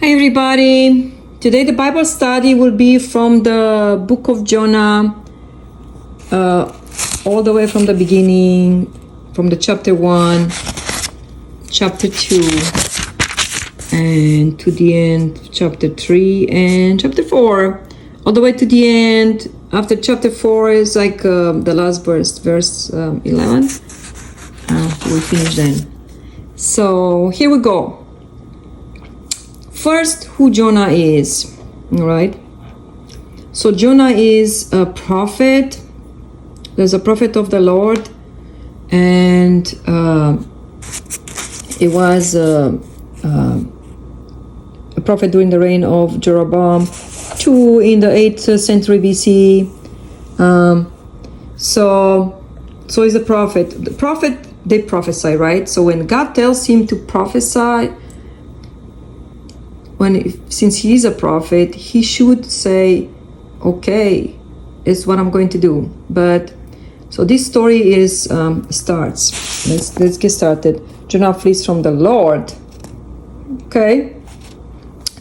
Hi everybody. Today the Bible study will be from the book of Jonah, all the way from the beginning, from the chapter 1, chapter 2, and to the end, chapter 3 and chapter 4, all the way to the end. After chapter 4 is like the last verse 11. We'll finish then. So here we go. First, who Jonah is, all right? So Jonah is a prophet. There's a prophet of the Lord, and it was a prophet during the reign of Jeroboam II in the 8th century BC. So he's a prophet. The prophet, they prophesy, right? So when God tells him to prophesy, since he is a prophet, he should say, okay, it's what I'm going to do. But so this story is starts. Let's get started. Jonah flees from the Lord. Okay,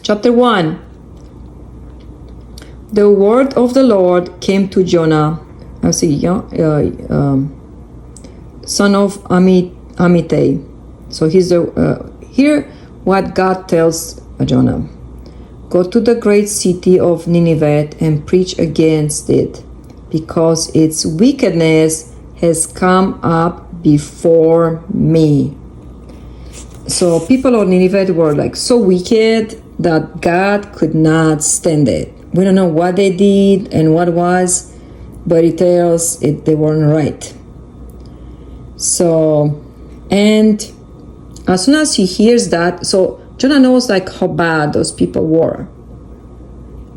chapter 1. The word of the Lord came to Jonah, son of Amittai. So he's the here what God tells Jonah. Go to the great city of Nineveh and preach against it, because its wickedness has come up before me. So people of Nineveh were like so wicked that God could not stand it. We don't know what they did and what was, but it tells it they weren't right. So, and as soon as he hears that, so Jonah knows like how bad those people were,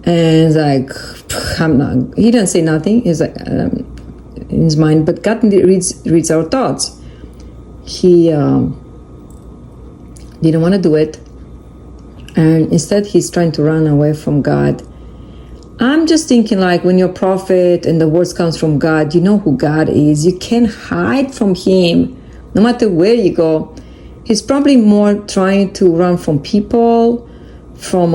and like I'm not. He didn't say nothing. He's like in his mind, but God reads our thoughts. He didn't want to do it, and instead he's trying to run away from God. I'm just thinking like when you're a prophet and the words comes from God, you know who God is. You can't hide from Him, no matter where you go. He's probably more trying to run from people, from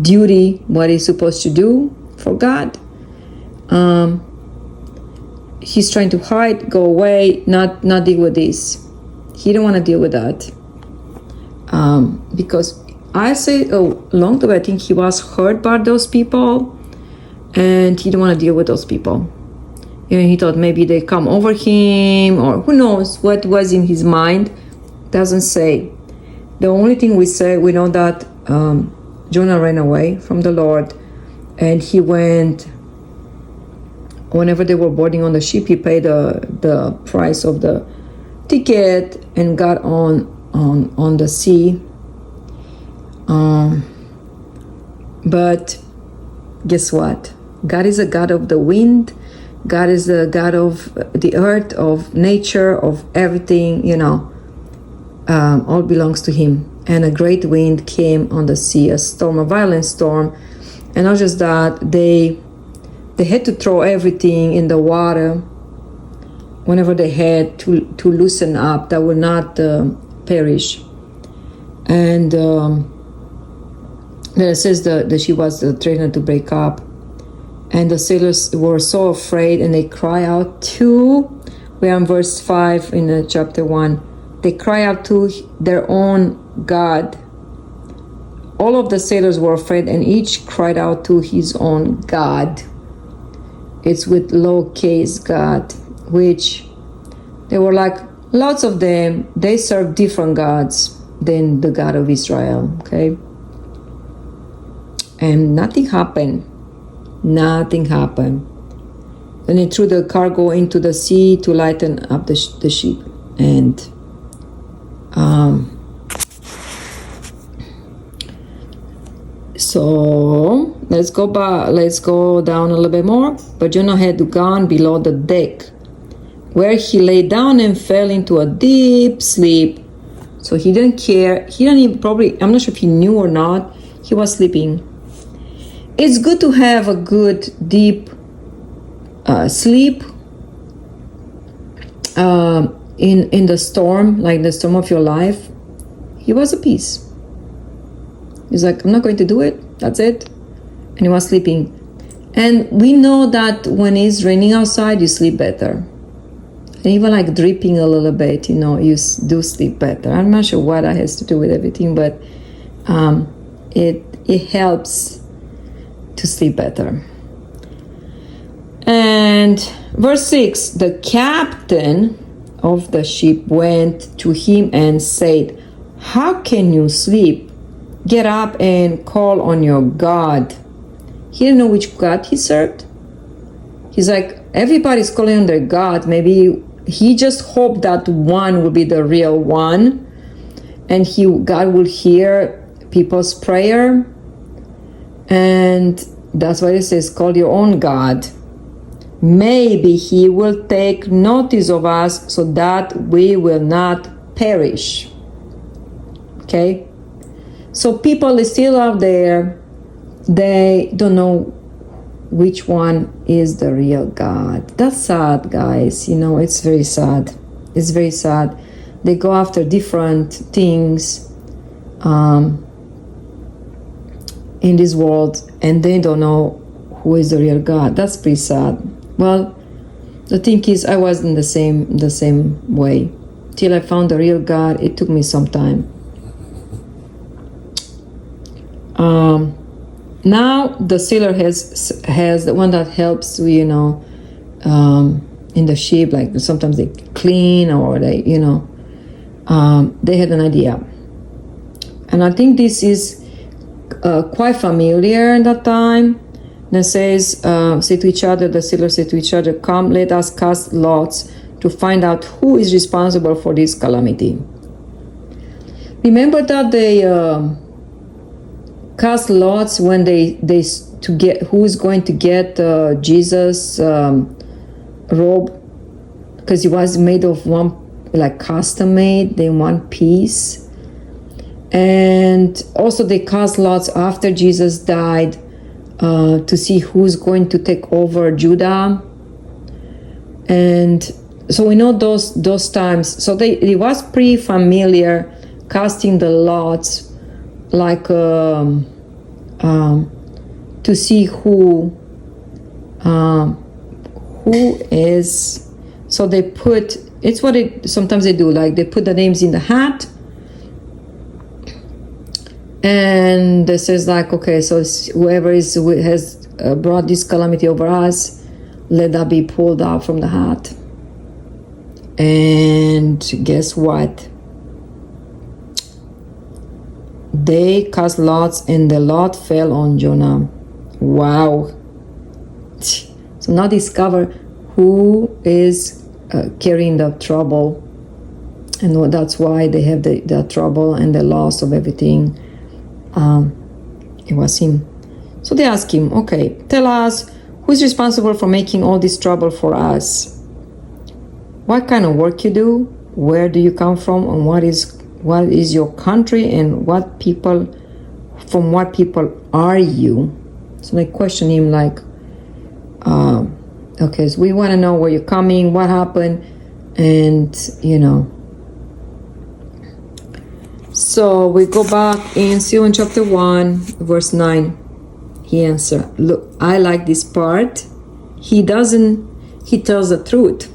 duty, what he's supposed to do for God. He's trying to hide, go away, not deal with this. He don't want to deal with that. Because I say, long ago, I think he was hurt by those people, and he don't want to deal with those people. And he thought maybe they come over him, or who knows what was in his mind. Doesn't say. The only thing we know that Jonah ran away from the Lord, and he went. Whenever they were boarding on the ship, he paid the price of the ticket and got on the sea. But guess what? God is a God of the wind. God is the God of the earth, of nature, of everything, all belongs to Him. And a great wind came on the sea, a storm, a violent storm. And not just that, they had to throw everything in the water whenever they had to loosen up, that would not perish. And then it says that she was threatened to break up. And the sailors were so afraid, and they cry out to, we are in verse 5 in chapter 1, they cry out to their own God. All of the sailors were afraid, and each cried out to his own God. It's with lowercase God, which they were like, lots of them, they serve different gods than the God of Israel, okay? And nothing happened. Nothing happened. Then he threw the cargo into the sea to lighten up the ship. And so let's go back. Let's go down a little bit more. But Jonah had gone below the deck, where he lay down and fell into a deep sleep. So he didn't care. He didn't even probably. I'm not sure if he knew or not. He was sleeping. It's good to have a good deep sleep in the storm, like the storm of your life. He was at peace. He's like, I'm not going to do it. That's it. And he was sleeping. And we know that when it's raining outside, you sleep better. And even like dripping a little bit, you do sleep better. I'm not sure what that has to do with everything, but it helps to sleep better. And verse 6, the captain of the ship went to him and said, how can you sleep? Get up and call on your God. He didn't know which God he served. He's like, everybody's calling on their God. Maybe he just hoped that one will be the real one, and God will hear people's prayer. And that's why it says, call your own God. Maybe he will take notice of us so that we will not perish. Okay? So people are still out there. They don't know which one is the real God. That's sad, guys. It's very sad. It's very sad. They go after different things in this world, and they don't know who is the real God. That's pretty sad. Well, the thing is, I was in the same way till I found the real God. It took me some time. Now the sailor has the one that helps, in the ship. Like sometimes they clean, or they had an idea, and I think this is quite familiar in that time. Then says, say to each other, the sailors say to each other, come, let us cast lots to find out who is responsible for this calamity. Remember that they cast lots when they to get who is going to get Jesus' robe, because it was made of one, like custom made, in one piece. And also they cast lots after Jesus died to see who's going to take over Judah. And so we know those times. So it was pretty familiar, casting the lots, like to see who is. So they put, it's what sometimes they do, like they put the names in the hat, and it says like, okay, so whoever has brought this calamity over us, let that be pulled out from the hat. And guess what? They cast lots, and the lot fell on Jonah. Wow. So now discover who is carrying the trouble, and that's why they have the trouble and the loss of everything. It was him. So they ask him, okay, tell us, who is responsible for making all this trouble for us? What kind of work you do? Where do you come from? And what is your country? And from what people are you? So they question him like, okay, so we want to know where you're coming, what happened, and So we go back and see in chapter 1, verse 9. He answered, look, I like this part. He tells the truth.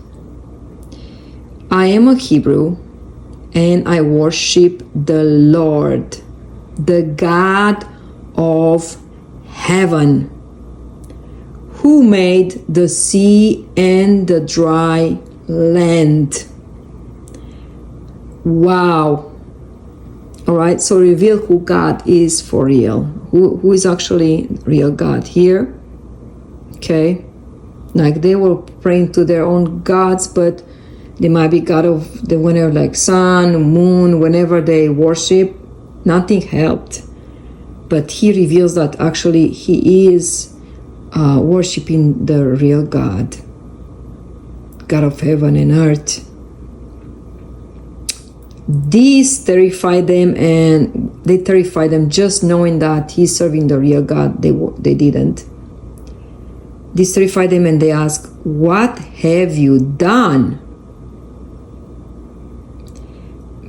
I am a Hebrew, and I worship the Lord, the God of heaven, who made the sea and the dry land. Wow. All right, so reveal who God is for real. Who is actually real God here. Okay. Like they were praying to their own gods, but they might be God of the whenever, like sun, moon, whenever they worship, nothing helped. But he reveals that actually he is worshiping the real God, God of heaven and earth. These terrified them, and they terrified them just knowing that he's serving the real God. They didn't. This terrified them, and they asked, what have you done?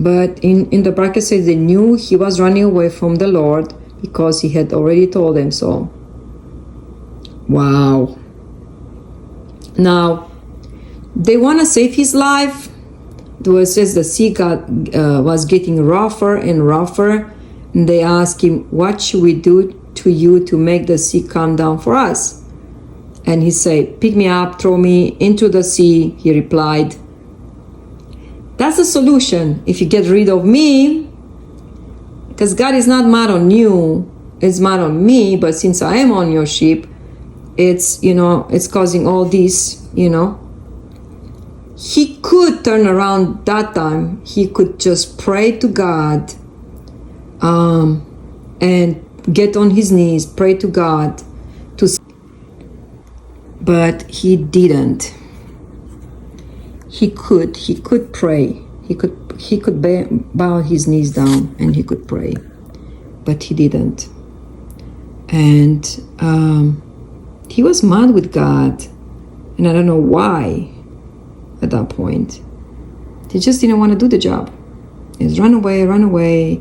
But in the bracket says they knew he was running away from the Lord because he had already told them so. Wow. Now, they want to save his life. It says the sea was getting rougher and rougher. And they asked him, what should we do to you to make the sea come down for us? And he said, pick me up, throw me into the sea. He replied, that's the solution. If you get rid of me, because God is not mad on you, it's mad on me, but since I am on your ship, it's, it's causing all this, He could turn around that time. He could just pray to God and get on his knees, pray to God. But he didn't. He could pray. He could bow his knees down and he could pray. But he didn't. And he was mad with God. And I don't know why at that point. They just didn't want to do the job. It's run away,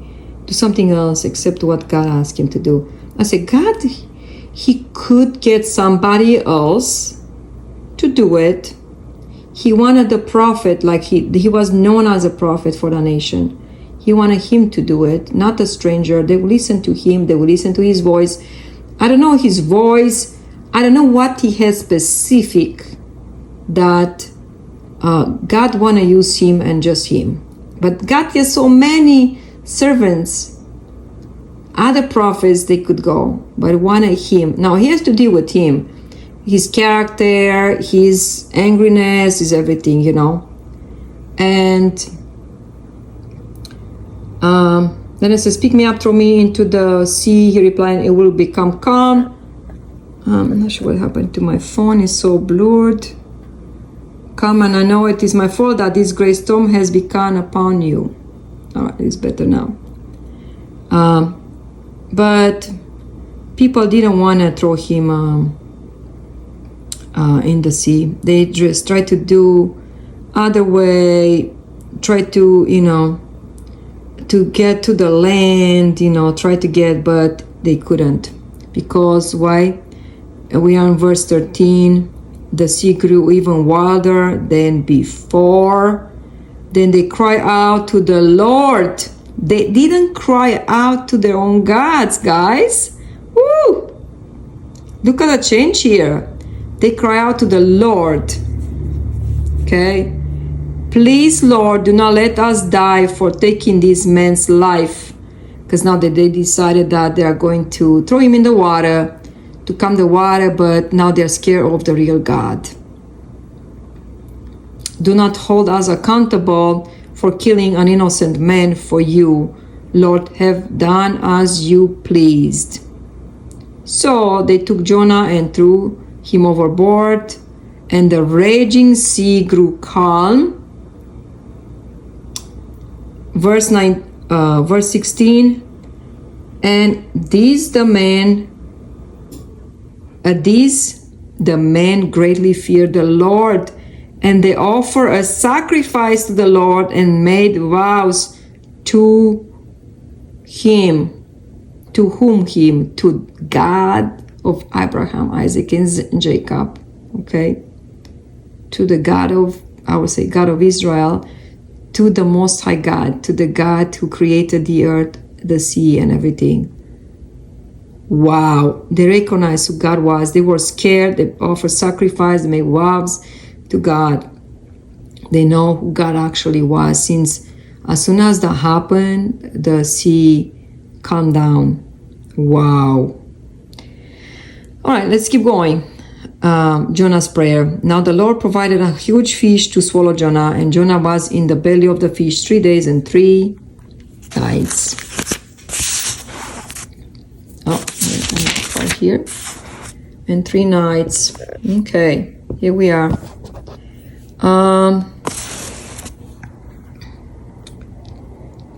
do something else except what God asked him to do. I said, God, he could get somebody else to do it. He wanted the prophet, like he was known as a prophet for the nation. He wanted him to do it, not a stranger. They would listen to him. They would listen to his voice. I don't know his voice. I don't know what he has specific that God want to use him and just him. But God has so many servants, other prophets they could go, but wanted him. Now he has to deal with him. His character, his angriness, his everything, And then it says, pick me up, throw me into the sea. He replied, it will become calm. I'm not sure what happened to my phone. It's so blurred. Come, and I know it is my fault that this great storm has become upon you. All right, it's better now. But people didn't want to throw him in the sea. They just tried to do other way, try to, to get to the land, try to get, but they couldn't. Because why? We are in verse 13. The sea grew even wilder than before. Then they cry out to the Lord. They didn't cry out to their own gods, guys. Woo! Look at the change here. They cry out to the Lord. Okay? Please, Lord, do not let us die for taking this man's life. Because now that they decided that they are going to throw him in the water, to calm the water, but now they're scared of the real God. Do not hold us accountable for killing an innocent man, for you, Lord, have done as you pleased. So they took Jonah and threw him overboard, and the raging sea grew calm. Verse 16, and the men greatly feared the Lord, and they offered a sacrifice to the Lord and made vows to him. To whom him? To God of Abraham, Isaac, and Jacob. Okay? To the God of, I would say, God of Israel, to the Most High God, to the God who created the earth, the sea, and everything. Wow. They recognized who God was. They were scared. They offered sacrifice. They made vows to God. They know who God actually was, since as soon as that happened, the sea calmed down. Wow. All right, let's keep going. Jonah's prayer. Now the Lord provided a huge fish to swallow Jonah, and Jonah was in the belly of the fish 3 days and 3 nights. Oh, right here. And 3 nights. Okay, here we are.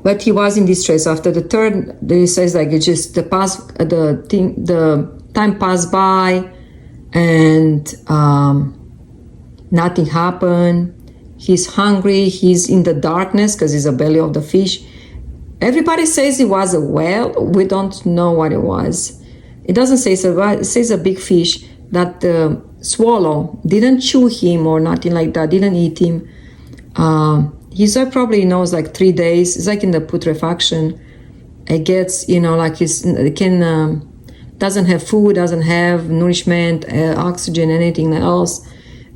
But he was in distress. After the third, it says like it just the time passed by, and nothing happened. He's hungry. He's in the darkness because he's the belly of the fish. Everybody says it was a whale. We don't know what it was. It doesn't say so. It says a big fish that the swallow didn't chew him or nothing like that, didn't eat him. His probably knows like 3 days. It's like in the putrefaction. It gets, like doesn't have food, doesn't have nourishment, oxygen, anything else.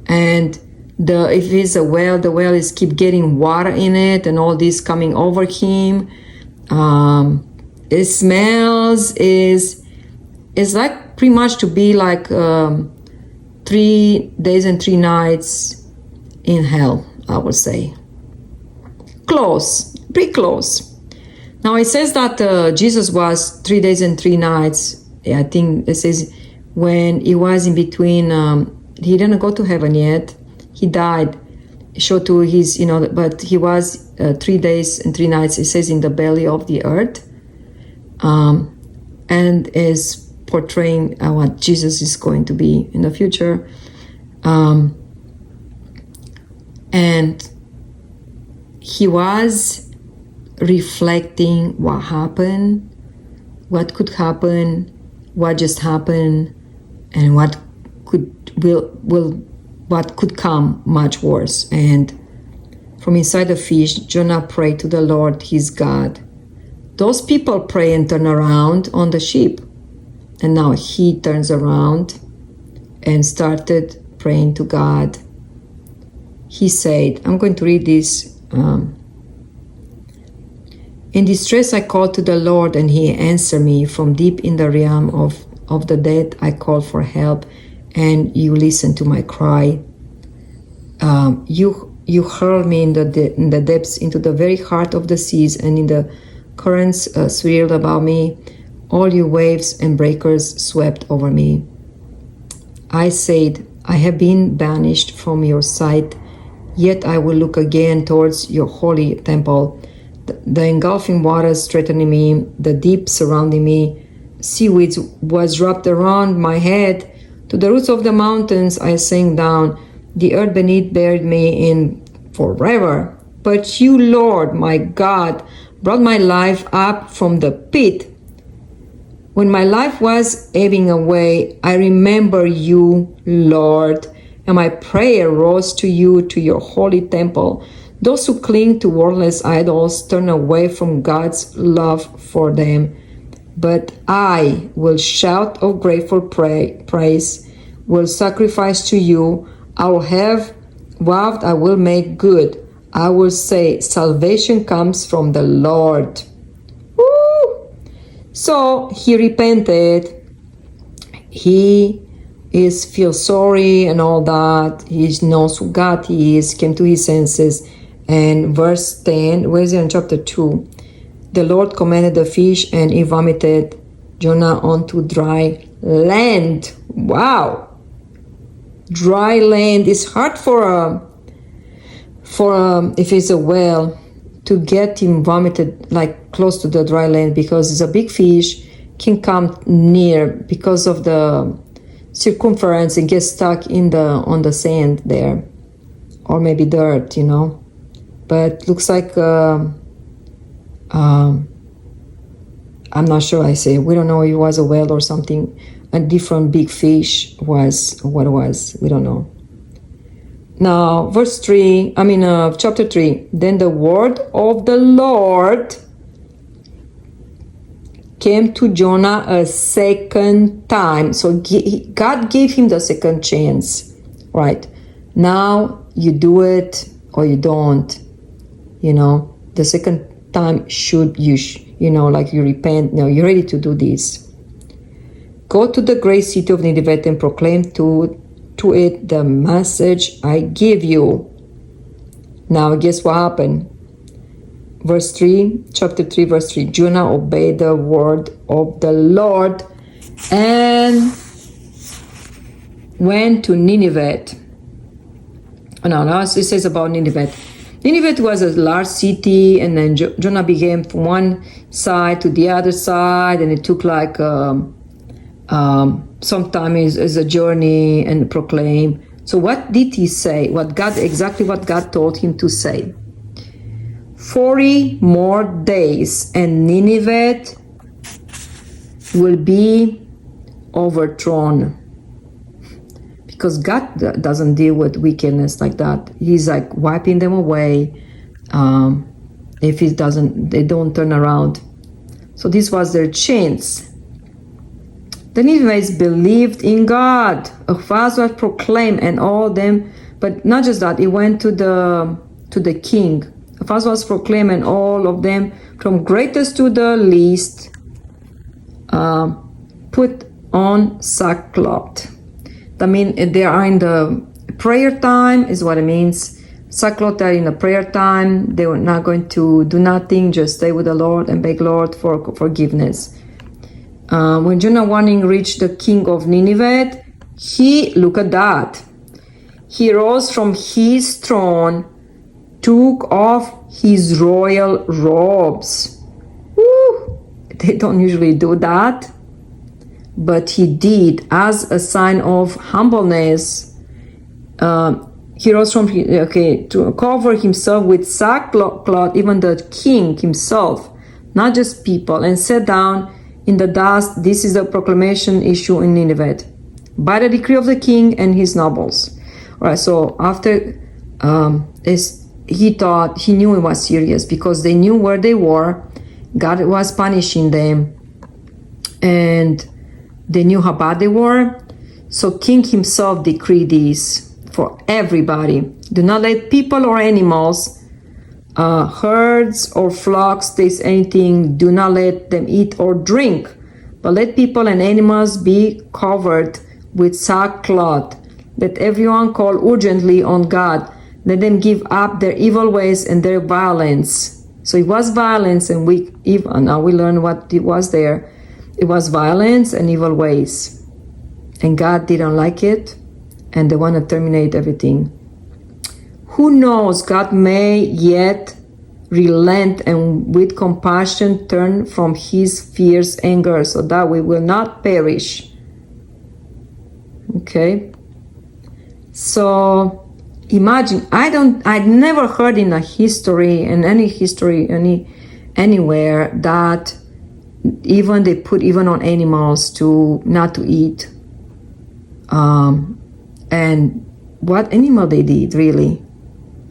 And if it's a whale, the whale is keep getting water in it and all this coming over him. It smells is like pretty much to be like 3 days and 3 nights in hell, I would say. Close, pretty close. Now it says that Jesus was 3 days and 3 nights. I think it says when he was in between, he didn't go to heaven yet. He died. Showed to his, but he was 3 days and 3 nights, it says, in the belly of the earth. And is portraying what Jesus is going to be in the future. And he was reflecting what happened, what could happen, what just happened, and what could come much worse. And from inside the fish, Jonah prayed to the Lord his God. Those people pray and turn around on the ship. And now he turns around and started praying to God. He said, I'm going to read this. In distress I called to the Lord, and he answered me. From deep in the realm of the dead I called for help, and you listened to my cry. You hurled me in the depths, into the very heart of the seas, and in the currents swirled about me. All your waves and breakers swept over me. I said, I have been banished from your sight, yet I will look again towards your holy temple. The engulfing waters threatening me, the deep surrounding me, seaweed was wrapped around my head. To the roots of the mountains I sank down. The earth beneath buried me in forever. But you, Lord, my God, brought my life up from the pit. When my life was ebbing away, I remember you, Lord, and my prayer rose to you, to your holy temple. Those who cling to worthless idols turn away from God's love for them. But I will shout of grateful praise, will sacrifice to you. I will have vowed I will make good. I will say, salvation comes from the Lord. Woo! So he repented. He feels sorry and all that. He knows who God is, came to his senses. And verse 10, where is it in chapter 2? The Lord commanded the fish, and he vomited Jonah onto dry land. Wow! Dry land is hard for if it's a whale to get him vomited like close to the dry land, because it's a big fish, can come near because of the circumference and get stuck on the sand there, or maybe dirt, But looks like I'm not sure. We don't know if it was a whale or something. A different big fish was what it was. We don't know. Now, chapter 3. Then the word of the Lord came to Jonah a second time. So God gave him the second chance. Right. Now you do it or you don't. The second time like you repent. No, you're ready to do this. Go to the great city of Nineveh and proclaim to it the message I give you. Now, guess what happened? Verse 3, chapter 3, verse 3. Jonah obeyed the word of the Lord and went to Nineveh. Now it says about Nineveh. Nineveh was a large city, and then Jonah began from one side to the other side, and it took like some time is a journey and proclaim. So what did he say? Exactly what God told him to say. 40 more days and Nineveh will be overthrown. Because God doesn't deal with wickedness like that. He's like wiping them away if they don't turn around. So this was their chance. The Ninevites believed in God. Ahaz was proclaimed, and all of them, but not just that, it went to the king. Ahaz was proclaimed, and all of them, from greatest to the least, put on sackcloth. I mean, they are in the prayer time, is what it means. Sackcloth are in the prayer time. They were not going to do nothing, just stay with the Lord and beg Lord for forgiveness. When Jonah warning reached the king of Nineveh, look at that. He rose from his throne, took off his royal robes. Woo! They don't usually do that. But he did as a sign of humbleness. He rose from to cover himself with sackcloth, even the king himself, not just people, and sat down in the dust. This is a proclamation issue in Nineveh by the decree of the king and his nobles. All right. So after he knew it was serious because they knew where they were. God was punishing them, and they knew how bad they were. So king himself decreed this for everybody. Do not let people or animals, herds or flocks taste anything. Do not let them eat or drink. But let people and animals be covered with sackcloth. Let everyone call urgently on God. Let them give up their evil ways and their violence. So it was violence, and now we learn what it was there. It was violence and evil ways. And God didn't like it, and they want to terminate everything. Who knows, God may yet relent and with compassion turn from his fierce anger so that we will not perish. Okay? So imagine, I'd never heard in anywhere that even they put even on animals to not to eat. And what animal they did really,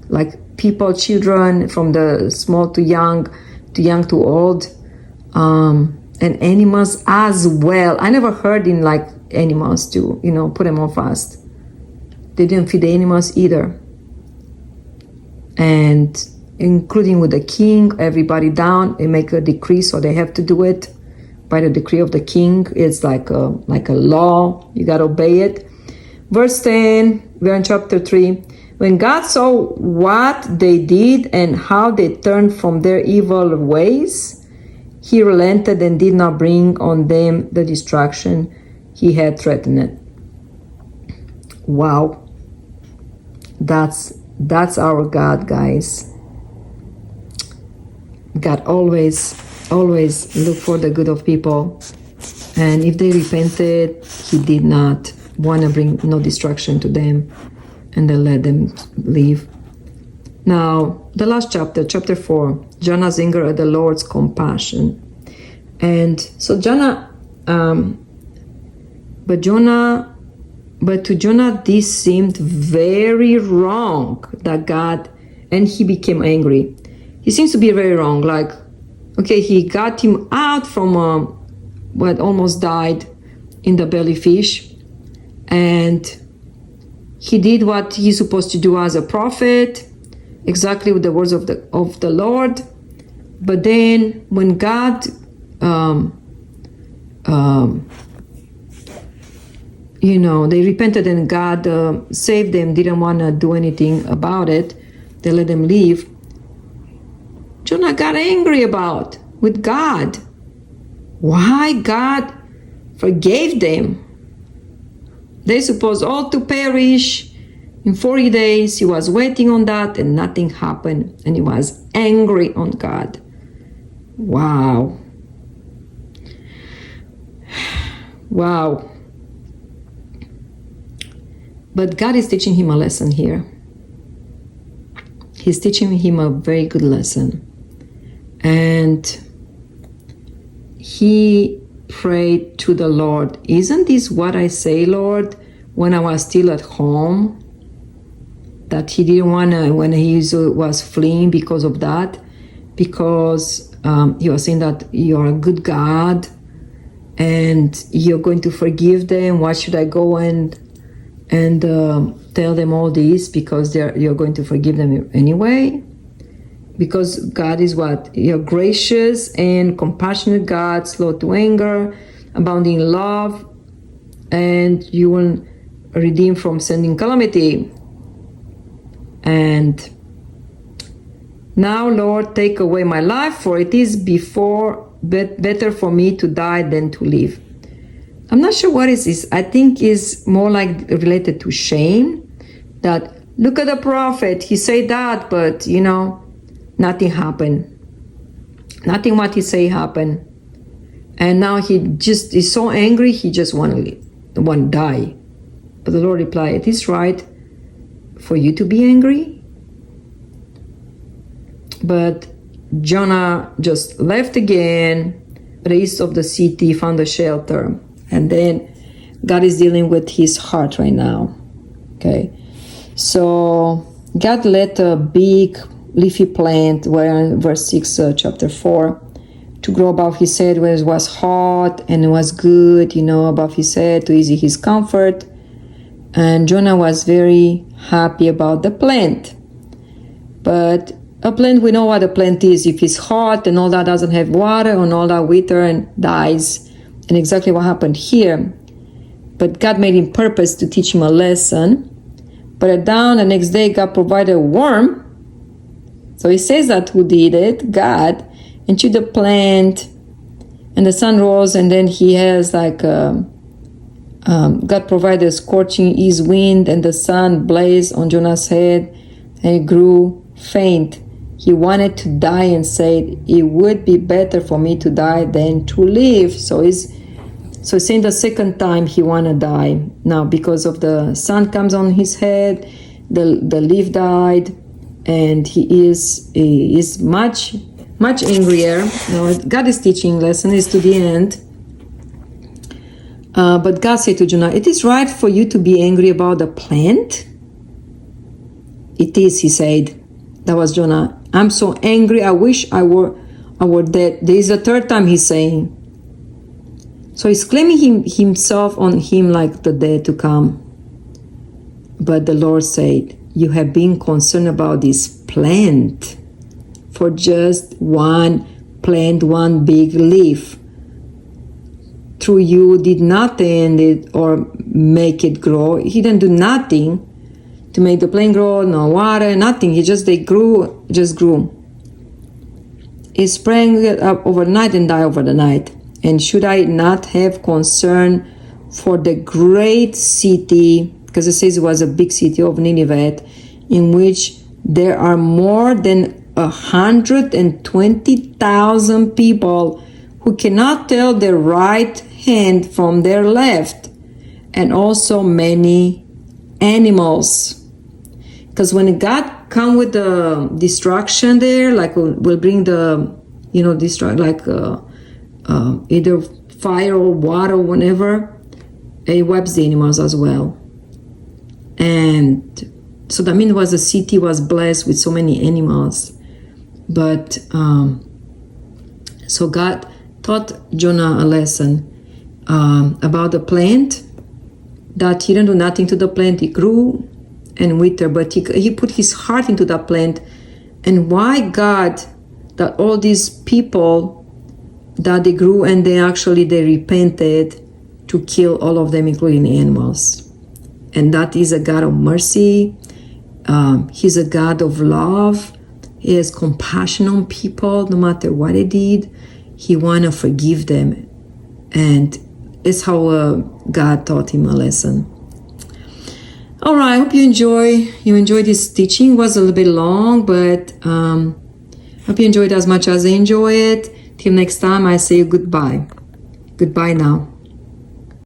like people, children, from the small to young to old, and animals as well. I never heard in like animals to put them on fast. They didn't feed the animals either, and including with the king, everybody down. They make a decree, so they have to do it by the decree of the king. It's like a law. You got to obey it. Verse 10, we're in chapter 3. When God saw what they did and how they turned from their evil ways, he relented and did not bring on them the destruction he had threatened. Wow. That's our God, guys. God always look for the good of people, and if they repented, he did not want to bring no destruction to them, and they let them leave. Now the last chapter 4, Jonah's anger at the Lord's compassion. And so Jonah, but to Jonah this seemed very wrong that God, and he became angry. He seems to be very wrong. Like, okay, he got him out from what almost died in the belly fish, and he did what he's supposed to do as a prophet, exactly with the words of the Lord. But then when God they repented and God saved them, didn't want to do anything about it, they let them leave. Jonah got angry with God. Why God forgave them? They supposed all to perish in 40 days. He was waiting on that and nothing happened. And he was angry on God. Wow. Wow. But God is teaching him a lesson here. he's teaching him a very good lesson. And he prayed to the Lord, isn't this what I say, Lord, when I was still at home? That he didn't want to, when he was fleeing because of that, because he was saying that you're a good God and you're going to forgive them. Why should I go and tell them all this? Because you're going to forgive them anyway. Because God is what? You're gracious and compassionate God, slow to anger, abounding in love, and you will redeem from sending calamity. And now, Lord, take away my life, for it is better for me to die than to live. I'm not sure what is this. I think is more like related to shame. That look at the prophet, he said that, but nothing happened. Nothing what he say happened. And now he just is so angry, he just want to die. But the Lord replied, it is right for you to be angry. But Jonah just left again, the east of the city, found a shelter. And then God is dealing with his heart right now. Okay. So God let a big leafy plant, where in verse 6, chapter 4, to grow above his head when it was hot and it was good, above his head to ease his comfort. And Jonah was very happy about the plant. But a plant, we know what a plant is. If it's hot and all that doesn't have water and all that wither and dies. And exactly what happened here. But God made him purpose to teach him a lesson. But at dawn the next day, God provided a worm. So he says that who did it? God. And chewed the plant. And the sun rose, and then he has God provided a scorching east wind, and the sun blazed on Jonah's head, and he grew faint. He wanted to die and said, it would be better for me to die than to live. So he's saying the second time he want to die. Now, because of the sun comes on his head, the leaf died, and he is much angrier. Now, God is teaching lesson is to the end. But God said to Jonah, it is right for you to be angry about the plant? It is, he said. That was Jonah. I'm so angry, I wish I were dead. This is the third time he's saying. So he's claiming himself on him like the dead to come. But the Lord said, you have been concerned about this plant. For just one plant, one big leaf. Through you did nothing or make it grow. He didn't do nothing to make the plant grow, no water, nothing. They grew. It sprang up overnight and died over the night. And should I not have concern for the great city, because it says it was a big city of Nineveh, in which there are more than 120,000 people who cannot tell their right hand from their left, and also many animals. Because when God come with the destruction there, like will bring the, either fire or water or whatever, it wipes the animals as well. And so that means the city was blessed with so many animals. But so God taught Jonah a lesson about the plant, that he didn't do nothing to the plant. It grew and withered, but he put his heart into that plant. And why God, that all these people, that they grew and they repented to kill all of them, including the animals. And that is a God of mercy. He's a God of love. He has compassion on people, no matter what they did. He want to forgive them. And it's how God taught him a lesson. All right, I hope you enjoyed this teaching. It was a little bit long, but I hope you enjoyed as much as I enjoy it. Till next time, I say goodbye. Goodbye now.